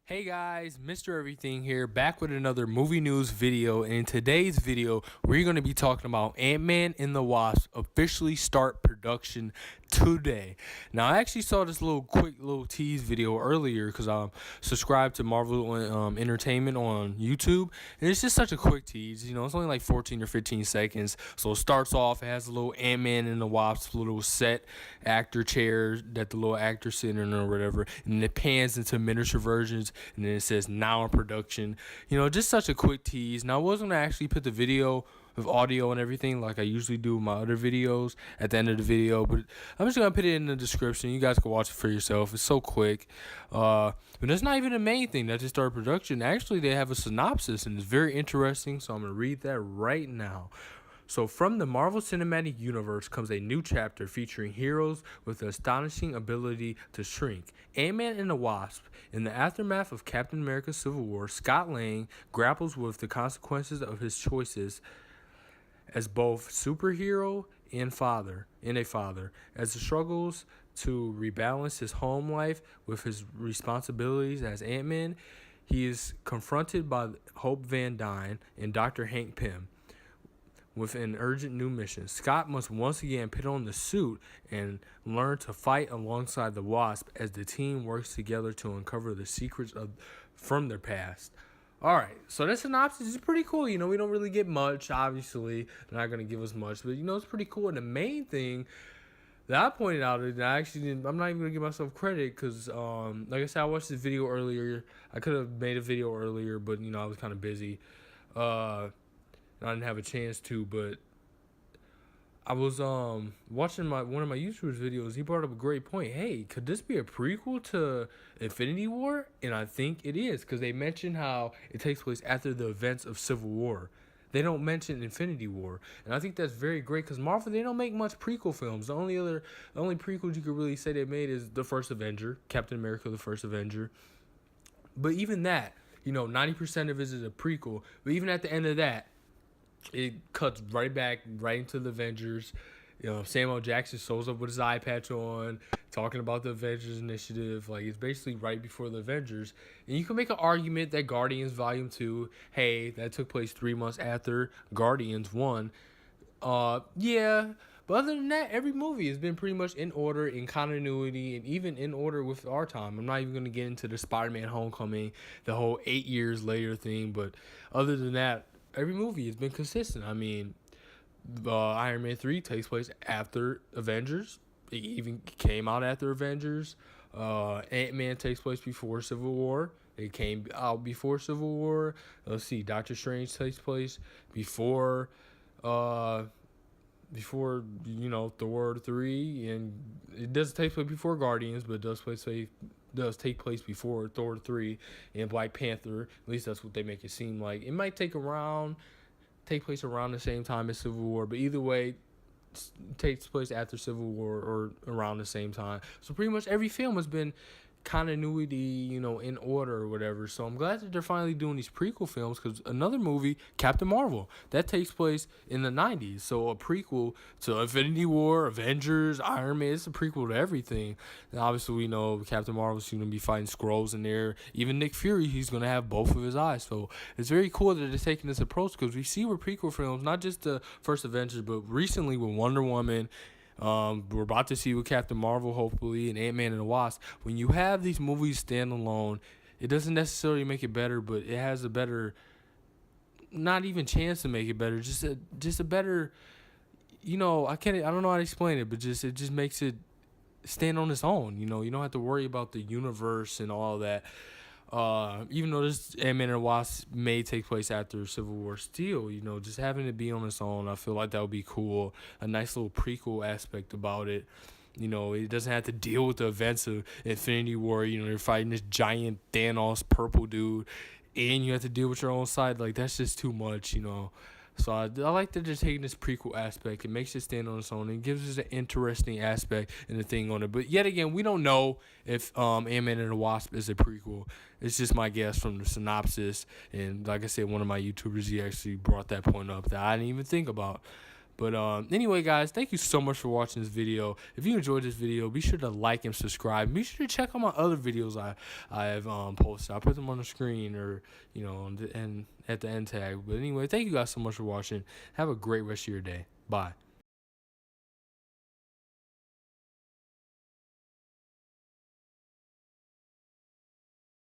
Hey guys, Mr. Everything here, back with another movie news video. And in today's video, we're going to be talking about Ant-Man and the Wasp officially start production today. Now, I actually saw this quick tease video earlier because I'm subscribed to Marvel Entertainment on YouTube. And it's just such a quick tease. It's only like 14 or 15 seconds. So it starts off, it has a little Ant-Man and the Wasp little set actor chair that the little actor sitting in or whatever. And then it pans into miniature versions. And then it says now in production. Just such a quick tease. Now I wasn't gonna actually put the video with audio and everything like I usually do with my other videos at the end of the video, but I'm just gonna put it in the description. You guys can watch it for yourself. It's so quick. But that's not even the main thing that just started production. Actually, they have a synopsis and it's very interesting. So I'm gonna read that right now. So from the Marvel Cinematic Universe comes a new chapter featuring heroes with the astonishing ability to shrink. Ant-Man and the Wasp. In the aftermath of Captain America's Civil War, Scott Lang grapples with the consequences of his choices as both superhero and a father, as he struggles to rebalance his home life with his responsibilities as Ant-Man. He is confronted by Hope Van Dyne and Dr. Hank Pym with an urgent new mission. Scott must once again put on the suit and learn to fight alongside the Wasp as the team works together to uncover the secrets from their past. Alright, so that synopsis is pretty cool. We don't really get much, obviously. They're not going to give us much, but it's pretty cool. And the main thing that I pointed out is that I'm not even going to give myself credit because, like I said, I watched this video earlier. I could have made a video earlier, but, I was kind of busy. I didn't have a chance to, but I was watching one of my YouTuber's videos. He brought up a great point. Hey, could this be a prequel to Infinity War? And I think it is because they mention how it takes place after the events of Civil War. They don't mention Infinity War, and I think that's very great because Marvel, they don't make much prequel films. The only prequels you could really say they made is the first Avenger, Captain America: The First Avenger. But even that, 90% of it is a prequel. But even at the end of that, it cuts right into the Avengers. Samuel Jackson shows up with his eye patch on, talking about the Avengers Initiative. Like, it's basically right before the Avengers. And you can make an argument that Guardians Volume 2, hey, that took place 3 months after Guardians 1. Yeah. But other than that, every movie has been pretty much in order, in continuity, and even in order with our time. I'm not even going to get into the Spider-Man Homecoming, the whole 8 years later thing. But other than that, every movie has been consistent. I mean, Iron Man 3 takes place after Avengers. It even came out after Avengers. Ant-Man takes place before Civil War. It came out before Civil War. Let's see, Doctor Strange takes place before Thor 3, and it doesn't take place before Guardians, but it does take place before Thor 3 and Black Panther. At least that's what they make it seem like. It might take place around the same time as Civil War, but either way, it takes place after Civil War or around the same time. So pretty much every film has been continuity, in order or whatever. So I'm glad that they're finally doing these prequel films because another movie, Captain Marvel, that takes place in the 90s. So a prequel to Infinity War, Avengers, Iron Man. It's a prequel to everything. And obviously, we know Captain Marvel's going to be fighting Skrulls in there. Even Nick Fury, he's going to have both of his eyes. So it's very cool that they're taking this approach because we see with prequel films, not just the first Avengers, but recently with Wonder Woman. We're about to see with Captain Marvel, hopefully, and Ant-Man and the Wasp. When you have these movies stand alone, it doesn't necessarily make it better, but it has a better, not even chance to make it better, just a better, I don't know how to explain it, but it just makes it stand on its own. You don't have to worry about the universe and all that. Even though this Ant-Man and the Wasp may take place after Civil War, still, just having it be on its own, I feel like that would be cool. A nice little prequel aspect about it. It doesn't have to deal with the events of Infinity War. You're fighting this giant Thanos purple dude, and you have to deal with your own side. Like, that's just too much, So I like that they're taking this prequel aspect. It makes it stand on its own and gives us an interesting aspect and the thing on it. But yet again, we don't know if Ant-Man and the Wasp is a prequel. It's just my guess from the synopsis. And like I said, one of my YouTubers, he actually brought that point up that I didn't even think about. But anyway, guys, thank you so much for watching this video. If you enjoyed this video, be sure to like and subscribe. Be sure to check out my other videos I have posted. I'll put them on the screen, or and at the end tag. But anyway, thank you guys so much for watching. Have a great rest of your day. Bye.